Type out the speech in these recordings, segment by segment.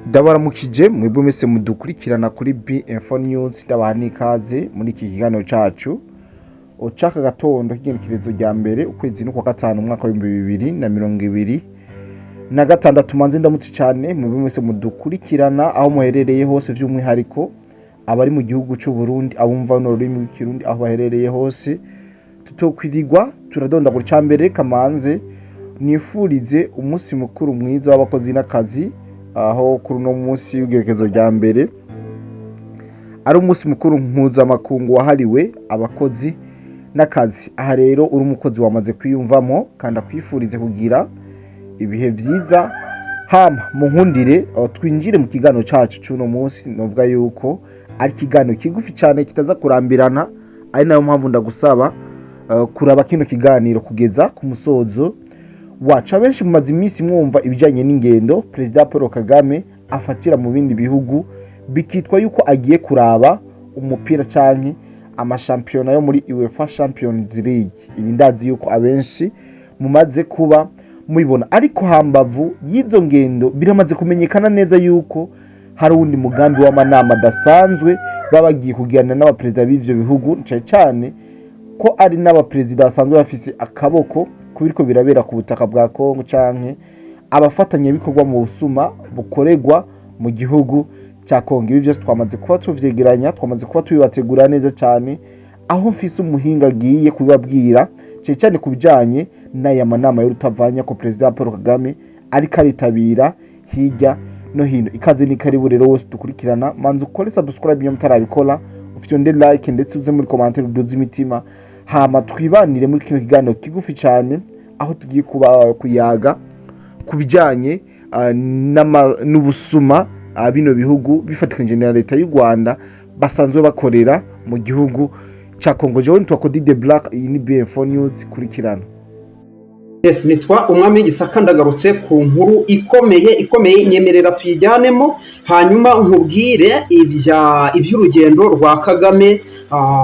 Ndabaramukije mwebwe mwese mudukurikirana kuri B-Info News, ndabaha n'ikaze muri iki kiganiro cacu ucaka gatondo k'igenekerezo rya mbere ukwezi no kwa gatanu umwaka wa 2026. Manze ndamutse cyane mwebwe mwese mudukurikirana aho muherereye hose, vy'umwihariko abari mu gihugu cy'u Burundi, abumva no rurimi rw'ikirundi aho baherereye hose. Tutokwirirwa turadondagura cyambere kamanze nifurize umunsi mukuru mwiza w'abakozi n'akazi, aho kuri no munsi w'igerekezo rya mbere ari umunsi mukuru mpuzamakungu wahariwe abakozi n'akazi. Aha rero uri umukozi wamaze kwiyumvamo kandi akwifurize kugira ibihe vyiza. Hama munkundire twinjire mu kiganiro cacu cy'uno munsi. Novuga yuko ari kiganiro kigufi cyane kitaza kurambirana, ari nayo mpamvu ndagusaba kuraba kino kiganiro kugeza ku musozo waca. Benshi mumaze iminsi mwumva ibijanye n'ingendo Perezida Paul Kagame afatira mu bindi bihugu, bikitwa yuko agiye kuraba umupira canke amashampiyona yo muri UEFA Champions League. Ibi ndazi yuko abenshi mumaze kuba mubibona, ariko hambavu y'izo ngendo biramaze kumenyekana neza yuko hari undi mugambi w'amanama dasanzwe babagiye kugirana n'abaperezida b'ivyo bihugu, cyane ko ari n'abaperezida basanzwe bafise akaboko kubiriko birabera ku butaka bwa Kongo canke abafatanye bikorwa mu busuma bukoregwa mu gihugu cya Kongo. Ibi vyose twamaze kuba tuvyegeranya, twamaze kuba tubibategura neza cyane, aho mfise umuhinga agiye kubibabwira cyane kubijanye n'aya manama y'urutavanya ko Perezida Paul Kagame ariko aritabira hirya no hino. Ikaze ni karibu rero wose dukurikirana, manzi ukore subscribe iyo mutarabikora, ufite nde like ndetse uze muri commentaire uduze imitima, hama twibanire muri kino kiganiro kigufi cyane, aho tugiye kuba kuyaga kubijanye n'ubusuma bino bihugu bifatikanye na leta y'u Rwanda basanzwe bakorera mu gihugu cha Kongo. Jewe ntwakodi The Black, iyi ni B-Info News, kurikirana. Yes, nitwa umwami Gisaka, ndagarutse ku nkuru ikomeye nyemerera tuyijyanemo, hanyuma nkubwire iby'urugendo rwa Kagame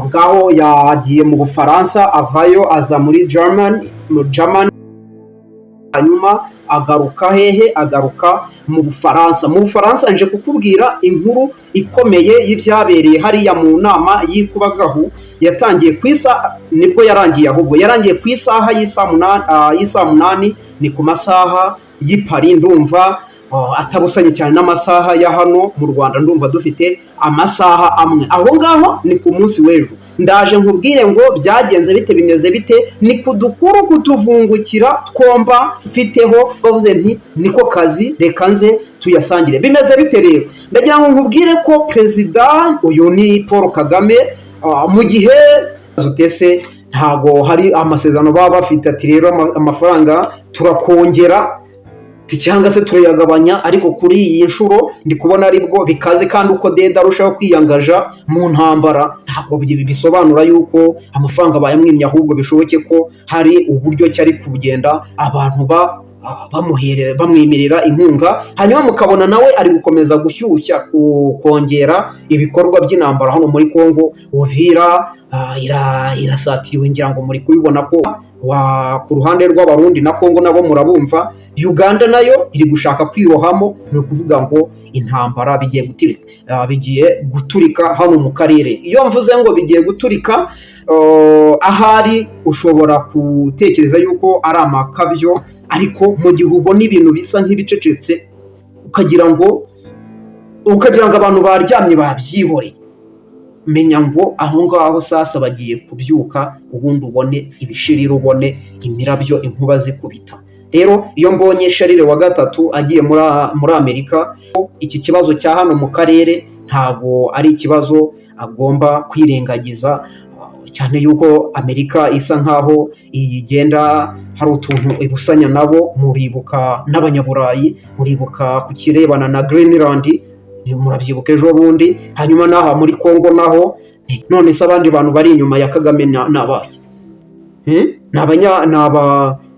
ngaho yagiye mu Bufaransa, avayo aza muri Germany, hanyuma agaruka hehe? Agaruka mu Bufaransa. Mu Bufaransa nje kukubwira inkuru ikomeye y'ibyabereye hariya mu nama y'ikubagahu yatangiye kwisa, nibwo yarangiye, ahubwo yarangiye ku isaha y'isa munani, ni ku masaha y'i Paris. Ndumva atabusanye cyane n'amasaha ya hano mu Rwanda, ndumva dufite amasaha amwe. Aho ngaho ni ku munsi w'ejo. Ndaje nkubwire ngo byagenze bite, bimeze bite, ni kudukuru kutuvungukira twomba mfiteho, bavuze nti niko kazi, reka nze tuyasangire. Bimeze bite rero? Ndagira ngo nkubwire ko Perezida uyu ni Paul Kagame mu gihe zutese ntago hari amasezerano baba bafite ati rero amafaranga turakongera cyangwa se turayagabanya, ariko kuri iyi nshuro ndi kubona aribwo bikaze, kandi uko Deda arushaho kwiyangaja mu ntambara ntabwo bisobanura yuko amafaranga bayamwimye, ahubwo bishoboke ko hari uburyo cyari kugenda abantu bamwemerera inkunga, hanyuma mukabona nawe ari gukomeza gushyushya kongera ibikorwa by'intambara hano muri Kongo. Uvira irasatiriwe, ngira ngo muri kubibona ko ku ruhande rw'abarundi na Kongo nabo murabumva. Uganda nayo iri gushaka kwirohamo, ni ukuvuga ngo intambara bigiye guturika hano mu karere. Iyo mvuze ngo bigiye guturika, ahari ushobora gutekereza yuko ari amakabyo, ariko mu gihe ubona ibintu bisa nk'ibicecetse ukagira ngo abantu baryamye babyihoreye, menya ngo aho ngaho sasa bagiye kubyuka, ubundi ubone ibishiriro, ubone imirabyo, inkuba zikubita. Rero iyo mbonye Charles wa gatatu agiye muri Amerika, iki kibazo cya hano mu karere ntabwo ari ikibazo agomba kwirengagiza, cyane yuko Amerika isa nkaho igenda hari utuntu ibusanya nabo. Muribuka n'abanyaburayi, muribuka ku kirebana na Greenland, murabyibuka ejo bundi. Hanyuma naho muri Kongo naho, none se abandi bantu bari inyuma ya Kagame nabaye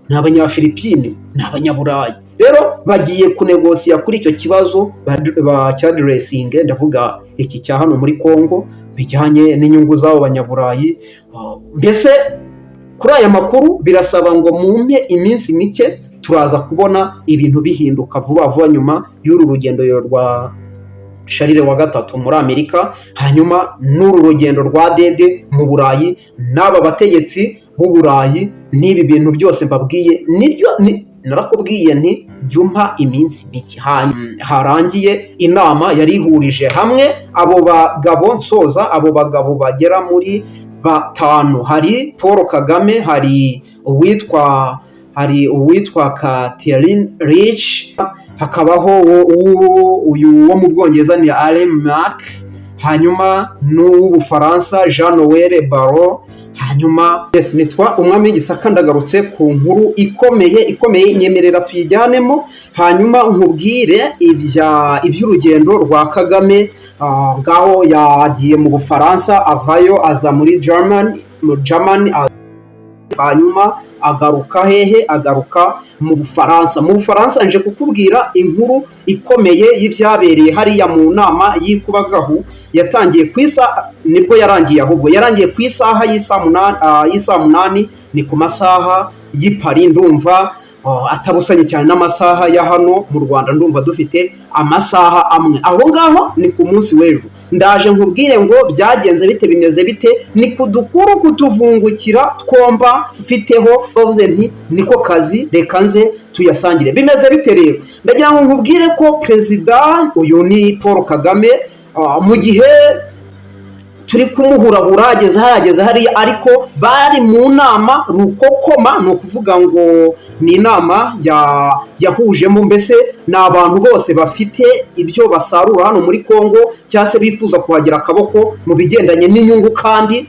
n'abanyafilipine, n'abanyaburayi. Rero bagiye kunegosiya kuri icyo kibazo bacyadressing, ndavuga iki cya hano muri Kongo bijyanye n'inyungu z'abo banyaburayi. Mbese kuri aya makuru birasaba ngo mumpe iminsi mike turaza kubona ibintu bihinduka vuba vuba nyuma y'uru rugendo rwa Charles wa gatatu muri Amerika, hanyuma n'uru rugendo rwa Dede mu Burayi, n'aba bategetsi b'u Burayi, n'ibi bintu byose mbabwiye nibyo narakubwiye nti jumpa iminsi mike harangiye inama yari ihurije hamwe abo bagabo bagera muri batanu. Hari Paul Kagame, hari uwitwa Catherine Rich, hakabaho uyu wo mu Bwongereza ni Alain Marc, hanyuma n'uw'Ubufaransa Jean Noel Barrot, hanyuma nitwa Umwami w'Igisaka. Ndagarutse ku nkuru ikomeye nyemerera tuyijyanemo, hanyuma nkubwire iby'urugendo rwa Kagame. Ngaho yagiye mu Bufaransa, avayo aza muri Germany, hanyuma agaruka hehe? Agaruka mu Bufaransa. Nje kukubwira inkuru ikomeye y'ibyabereye hariya mu nama y'ikubagahu. Yatangiye nibwo yarangiye, ahubwo yarangiye ku isaha y'isaa munani, ni ku masaha y'i Paris. Ndumva atabusanye cyane n'amasaha ya hano mu Rwanda, ndumva dufite amasaha amwe. Aho ngaho ni ku munsi w'ejo. Ndaje nkubwire ngo byagenze bite, bimeze bite, ni kudukuru kutuvungukira twomba mfiteho, bavuze nti niko kazi, reka nze tuyasangire. Bimeze bite rero? Ndagira ngo nkubwire ko perezida uyu ni Paul Kagame, mu gihe turi kumuhurahura hageze hariya, ariko bari mu nama rukokoma. Ni ukuvuga ngo ni inama yahujemo, mbese ni abantu bose bafite ibyo basarura hano muri Kongo, cyangwa se bifuza kuhagira akaboko mu bigendanye n'inyungu kandi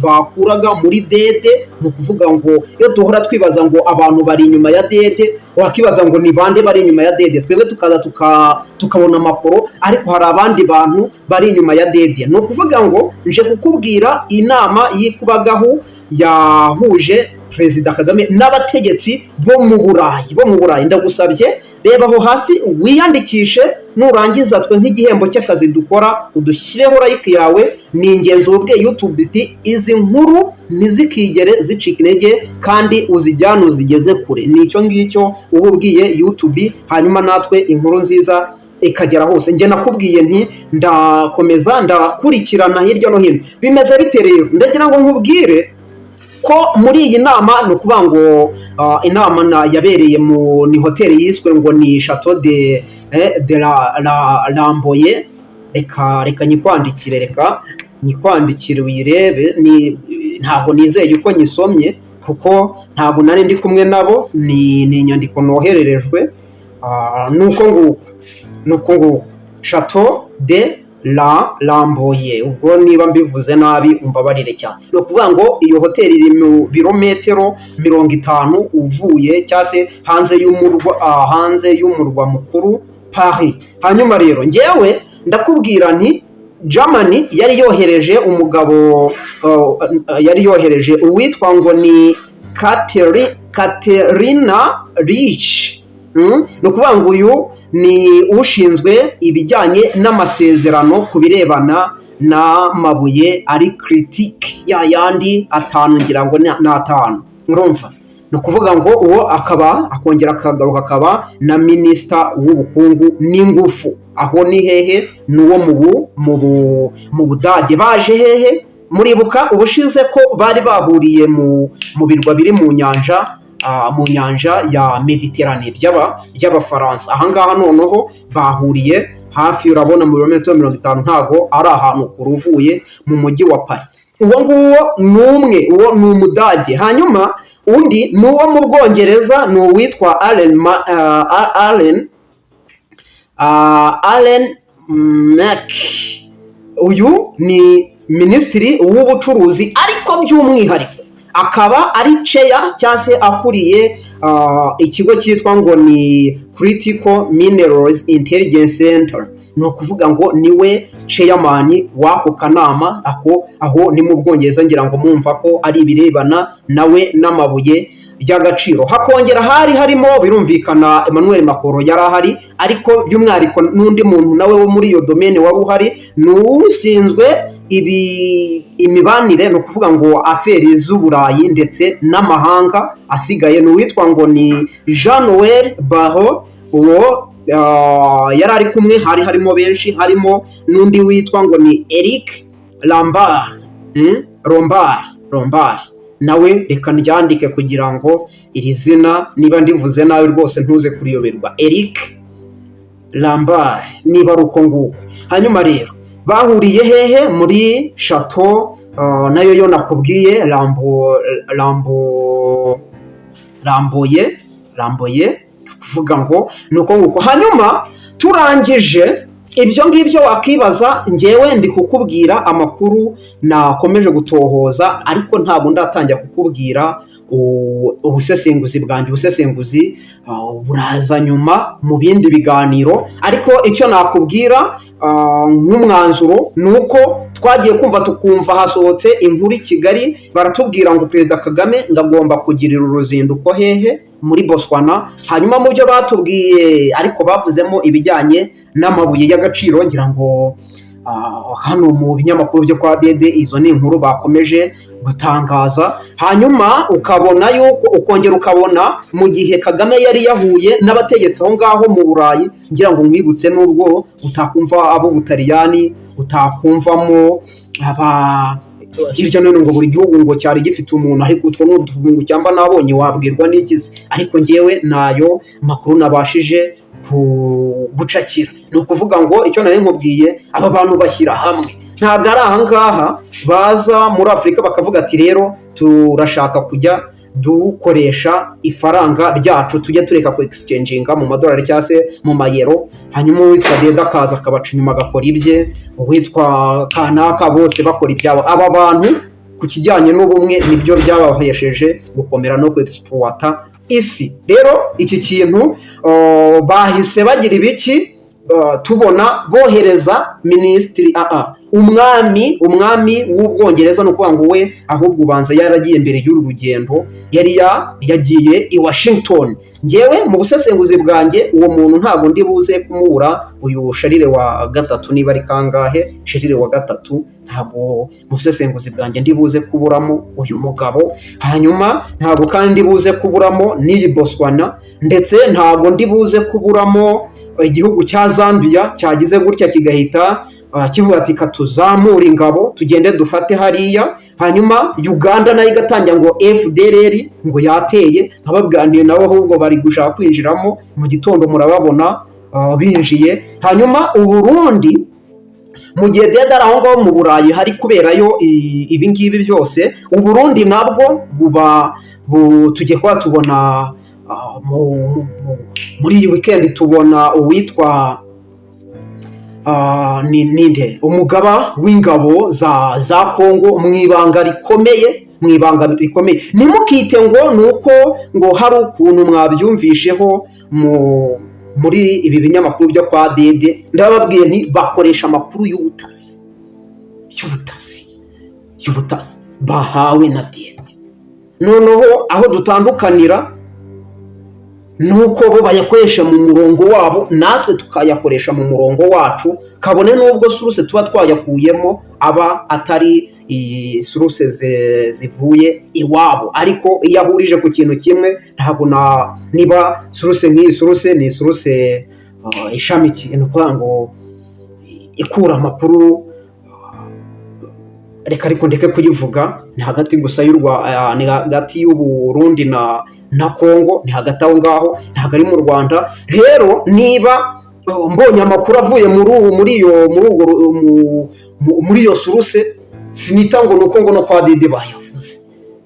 bakuraga muri Dede. Ni ukuvuga ngo iyo duhora twibaza ngo abantu bari inyuma ya Dede, wakibaza ngo ni bande bari inyuma ya Dede, twebwe tukaza tukabona amakuru, ariko hari abandi bantu bari inyuma ya Dede. Ni ukuvuga ngo nje kukubwira inama y'ikubagahu yahuje Perezida Kagame n'abategetsi bo mu Burayi. Ndagusabye reba aho hasi wiyandikishe, nurangiza twe nk'igihembo cy'akazi dukora udushyireho like yawe. Ni ingenzi ubwe YouTube iti izi nkuru ntizikigere zicika intege kandi uzijyane uzigeze kure. Nicyo ngicyo uba ubwiye YouTube, hanyuma natwe inkuru nziza ikagera hose. Nge nakubwiye nti ndakomeza ndakurikirana hirya no hino. Bimeze bite rero? Ndagira ngo nkubwire ko muri iyi nama, ni ukuvuga ngo inama yabereye ni hoteli yiswe ngo ni Chateau de Lamboye. Reka nyikwandikire uyirebe. Ntabwo nizeye uko nyisomye kuko ntabwo nari ndi kumwe nabo, ni inyandiko nohererejwe. Nuko nguko Chateau de Lamboye. Ubwo niba mbivuze nabi umbabarire cyane. Ni ukuvuga ngo iyo hoteli iri mu birometero 50 uvuye cyangwa se hanze y'umurwa mukuru Paris. Hanyuma rero ngewe ndakubwira nti Germany yari yohereje uwitwa ngo ni Catherine Rich. Ni ukuvuga ngo uyu ni ushinzwe ibijyanye n'amasezerano ku birebana n'amabuye ari critique yandi atanu, ngira ngo n'atanu. Urumva? Ni ukuvuga ngo uwo akongera akagaruka akaba na minisita w'ubukungu n'ingufu. Aho ni hehe? N'uwo mu Budage. Baje hehe? Muribuka ubushize ko bari bahuriye mu birwa biri mu nyanja ya Mediterane by'Abafaransa. Ahangaha noneho bahuriye hafi, urabona mu birometero 50, ntago ari ahantu kuruvuye mu mujyi wa Paris. Uwo uwo ni Umudage. Hanyuma undi ni uwo mu Bwongereza, ni uwitwa Alain Marc. Uyu ni minisitiri w'ubucuruzi, ariko by'umwihariko akaba ari chair cyangwa se akuriye ikigo cyitwa ngo ni Critical Minerals Intelligence Center. Ni ukuvuga ngo niwe chairman w'ako kanama. Aho ni mu Bwongereza, ngira ngo mumva ko ari ibirebana nawe n'amabuye y'agaciro. Hakongera harimo birumvikana Emmanuel Macron yari ahari, ariko by'umwihariko n'undi muntu nawe wo muri iyo domaine wari uhari, n'ushinzwe imibanire ni ukuvuga ngo aferi z'Uburayi ndetse n'amahanga asigaye ni uwitwa ngo ni Jean Noel Barrot. uwo yari ari kumwe, harimo benshi, harimo n'undi witwa ngo ni Eric Lombard nawe reka ndyandike kugira ngo iri zina niba ndivuze nawe rwose ntuze kuriyoberwa. Eric Lombard niba ari uko nguko. hanyuma rero bahuriye hehe? Muri chateau nayo yo nakubwiye Lamboye kuvuga ngo nuko nguko. hanyuma turangije ibyo ngibyo wakibaza, ngewe ndi kukubwira amakuru nakomeje gutohoza, ariko ntabwo ndatangira kukubwira ubusesenguzi bwanjye. ubusesenguzi buraza nyuma mu bindi biganiro, ariko icyo nakubwira nk'umwanzuro ni uko twagiye tukumva hasohotse inkuru i Kigali, baratubwira ngo Perezida Kagame ngagomba kugirira uruzinduko hehe? Muri Botswana. hanyuma mu byo batubwiye ariko bavuzemo ibijyanye n'amabuye y'agaciro, ngira ngo hano mu binyamakuru byo kwa Dede izo ni inkuru bakomeje gutangaza. hanyuma ukongera ukabona mu gihe Kagame yari yahuye n'abategetsi aho ngaho mu Burayi, ngira ngo mwibutse n'ubwo utakumva abo Butaliyani, utakumvamo hirya no hino ngo buri gihugu ngo cyari gifite umuntu, ariko utwo n'utuvugo cyangwa nabonye wabwirwa n'ikizi. ariko ngewe nayo makuru nabashije gucakira. ni ukuvuga ngo icyo nari nkubwiye, aba bantu bashyira hamwe, ntabwo ari ahangaha baza muri Afurika bakavuga ati rero turashaka kujya dukoresha ifaranga ryacu, tujya tureka ku exchanginga mu madolari cyangwa se mu mayero. hanyuma uwitwa Dede akaza akabaca inyuma agakora ibye, uwitwa kanaka bose bakora ibyabo. aba bantu ku kijyanye n'ubumwe nibyo byabahesheje gukomera no kwexploita isi. rero iki kintu bahise bagira ibiki, tubona bohereza minisitiri umwami w'Ubwongereza, no kuvuga ngo we ahubwo ubanza yaragiye mbere y'uru rugendo, yari yagiye i Washington. ngewe mu busesenguzi bwanjye uwo muntu ntabwo ndi buze kumubura, uyu Charles wa gatatu niba ari kangahe, Charles wa gatatu, ntabwo mu busesenguzi bwanjye ndi buze kuburamo uyu mugabo. hanyuma ntabwo kandi ndi buze kuburamo n'iyi Botswana, ndetse ntabwo ndi buze kuburamo igihugu cya Zambia cyagize gutya kigahita kivuga ati katuzamura ingabo tugende dufate hariya. hanyuma Uganda nayo igatangira ngo FDLR ngo yateye, nkababwandiye nabo ahubwo bari gushaka kwinjiramo, mu gitondo murababona binjiye. hanyuma Uburundi mu gihe Dede ari aho ngaho mu Burayi hari kuberayo ibi ngibi byose, Uburundi nabwo tujye kuba tubona muri iyi weekend tubona uwitwa ninde umugaba w'ingabo za Kongo mu ibanga rikomeye. Nimukite ngo nuko ngo hari ukuntu mwabyumvisheho muri ibi binyamakuru byo kwa Dede. ndababwiye nti bakoresha amakuru y'ubutasi bahawe na Dede. noneho aho dutandukanira nuko bo bayakoresha mu murongo wabo, natwe tukayakoresha mu murongo wacu, kabone nubwo source tuba twayakuyemo aba atari source zivuye iwabo. ariko iyo ahurije ku kintu kimwe, ntabwo niba source nk'iyi source ni source ishamikiye, ni ukuvuga ngo ikura amakuru, reka ariko ndeke kuyivuga, ni hagati gusa ni hagati y'Uburundi na Kongo, ni hagati aho ngaho, ntabwo ari mu Rwanda. rero niba mbonye amakuru avuye muri iyo source, sinita ngo nuko ngo no kwa Dede bayavuze.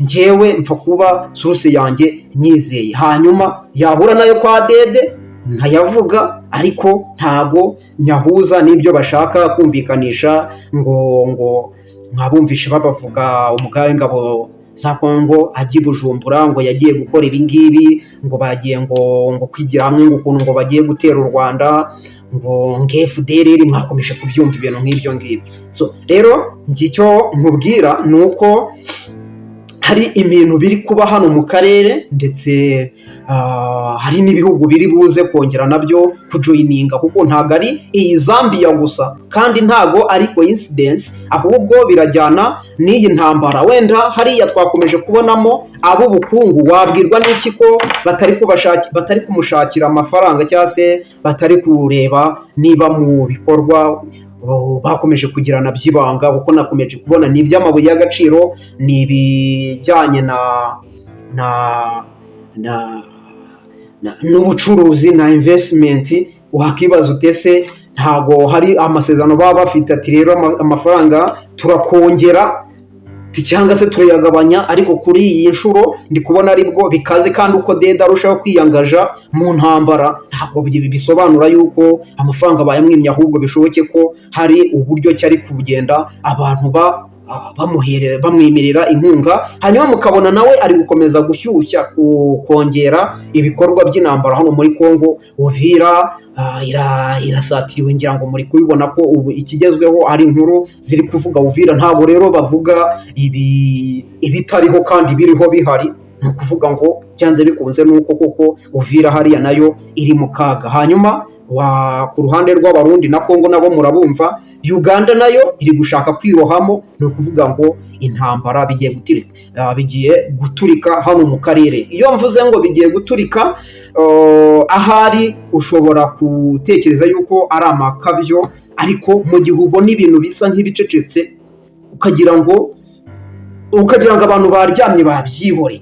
ngewe mpfa kuba source yanjye nyizeye, hanyuma yahura nayo kwa Dede nkayavuga, ariko ntabwo nyahuza n'ibyo bashaka kumvikanisha ngo nkabumvishe babavuga umugaba w'ingabo za Kongo agiye Bujumbura ngo yagiye gukora ibi ngibi, ngo bagiye ngo kwigira hamwe, ngo ukuntu ngo bagiye gutera u Rwanda, ngo FDLR. mwakomeje kubyumva ibintu nk'ibyo ngibyo. rero icyo nkubwira ni uko hari ibintu biri kuba hano mu karere, ndetse hari n'ibihugu biri buze kongera nabyo kujoyininga, kuko ntabwo ari iyi Zambia gusa kandi ntabwo ari coincidence, ahubwo birajyana n'iyi ntambara. Wenda hariya twakomeje kubonamo ab'ubukungu, wabwirwa n'iki ko batari kumushakira amafaranga cyangwa se batari kureba niba mu bikorwa bakomeje kugirana by'ibanga, kuko nakomeje kubona ni iby'amabuye y'agaciro, ni ibijyanye n'ubucuruzi na investment. Wakibaza utese ntago hari amasezerano baba bafite ati rero amafaranga turakongera cyangwa se turayagabanya, ariko kuri iyi nshuro ndi kubona aribwo bikaze, kandi uko Dede arushaho kwiyangaja mu ntambara ntabwo bisobanura yuko amafaranga bayamwimye, ahubwo bishoboke ko hari uburyo cyari kugenda abantu bamwemerera inkunga, hanyuma mukabona nawe ari gukomeza gushyushya kongera ibikorwa by'intambara hano muri Kongo. Uvira irasatiriwe, ngira ngo muri kubibona ko ubu ikigezweho ari inkuru ziri kuvuga Uvira, ntabwo rero bavuga ibitariho kandi biriho bihari. Ni ukuvuga ngo byanze bikunze nuko koko Uvira hariya nayo iri mu kaga. Hanyuma ku ruhande rw'Abarundi na Kongo nabo murabumva, Uganda nayo iri gushaka kwirohamo. Ni ukuvuga ngo intambara bigiye guturika hano mu karere. Iyo mvuze ngo bigiye guturika, ahari ushobora gutekereza yuko ari amakabyo, ariko mu gihe ubona ibintu bisa nk'ibicecetse ukagira ngo abantu baryamye babyihoreye,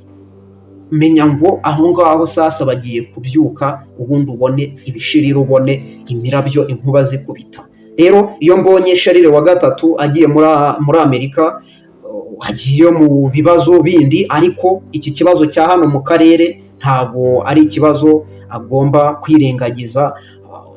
menya ngo aho ngaho sasa bagiye kubyuka, ubundi ubone ibishirira, ubone imirabyo, inkuba zikubita. Rero iyo mbonye Charles wa gatatu agiye muri Amerika, agiye mu bibazo bindi, ariko iki kibazo cya hano mu karere ntabwo ari ikibazo agomba kwirengagiza,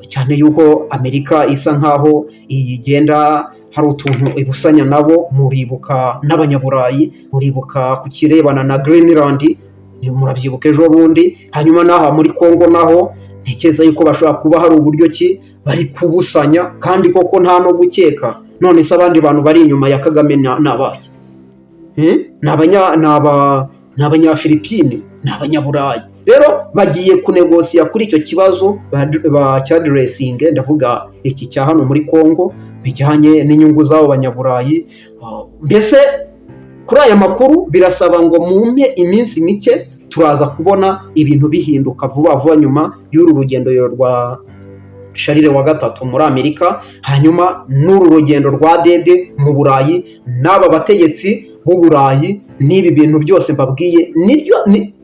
cyane yuko Amerika isa nkaho igenda hari utuntu ibusanya nabo. Muribuka n'Abanyaburayi, muribuka ku kirebana na Greenland, murabyibuka ejo bundi. Hanyuma n'aha muri Kongo naho ntekereza yuko bashobora kuba hari uburyo ki bari kubusanya, kandi koko nta no gukeka. None se abandi bantu bari inyuma ya Kagame n'abaye ni Abanyafilipine, ni Abanyaburayi. Rero bagiye kunegosiya kuri icyo kibazo bacyadresinge, ndavuga iki cya hano muri Kongo bijyanye n'inyungu z'abo Banyaburayi. Mbese kuri aya makuru birasaba ngo mumpe iminsi mike, turaza kubona ibintu bihinduka vuba vuba nyuma y'uru rugendo rwa Charles wa gatatu muri Amerika, hanyuma n'uru rugendo rwa Dede mu Burayi, n'aba bategetsi b'u Burayi, n'ibi bintu byose mbabwiye. Nibyo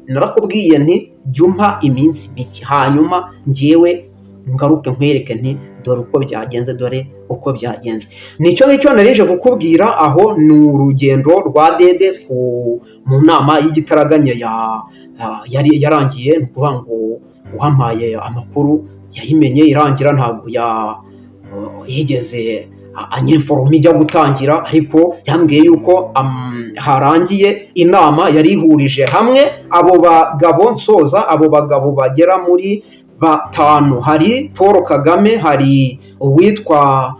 narakubwiye nti jyumpa iminsi mike, hanyuma njyewe ngaruke nkwereke nti dore uko byagenze, dore uko byagenze. Nicyo ngicyo narije kukubwira. Aho ni urugendo rwa Dede mu nama y'igitaraganya yari yarangiye. Ni ukuvuga ngo uhampaye amakuru yayimenye irangira, ntabwo yigeze anyemforume ijya gutangira, ariko yambwiye yuko harangiye inama yari ihurije hamwe abo bagabo bagera muri batanu. Hari Paul Kagame, hari uwitwa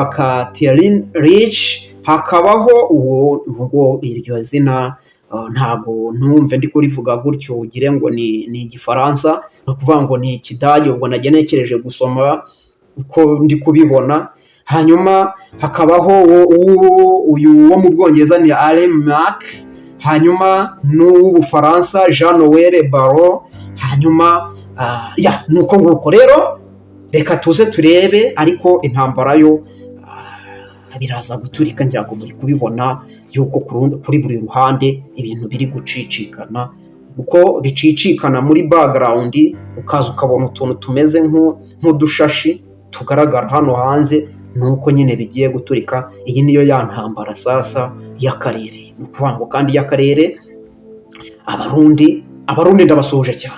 Catherine Rich, hakabaho uwo iryo zina ntabwo ntumve ndi kurivuga gutyo ugire ngo ni Igifaransa, no kuvuga ngo ni Ikidage, ubwo nagenekereje gusoma uko ndi kubibona. Hanyuma hakabaho uyu wo mu Bwongereza ni Alain Marc, hanyuma n'uw'Ubufaransa Jean Noel Barrot. Hanyuma nuko nguko rero, reka tuze turebe. Ariko intambara yo biraza guturika, ngira ngo muri kubibona yuko kuri buri ruhande ibintu biri gucicikana. Uko bicicikana muri background, ukaza ukabona utuntu tumeze nk'udushashi tugaragara hano hanze, nuko nyine bigiye guturika. Iyi niyo ya ntambara sasa y'akarere. Ni ukuvuga ngo kandi y'akarere, Abarundi ndabasuhuje cyane.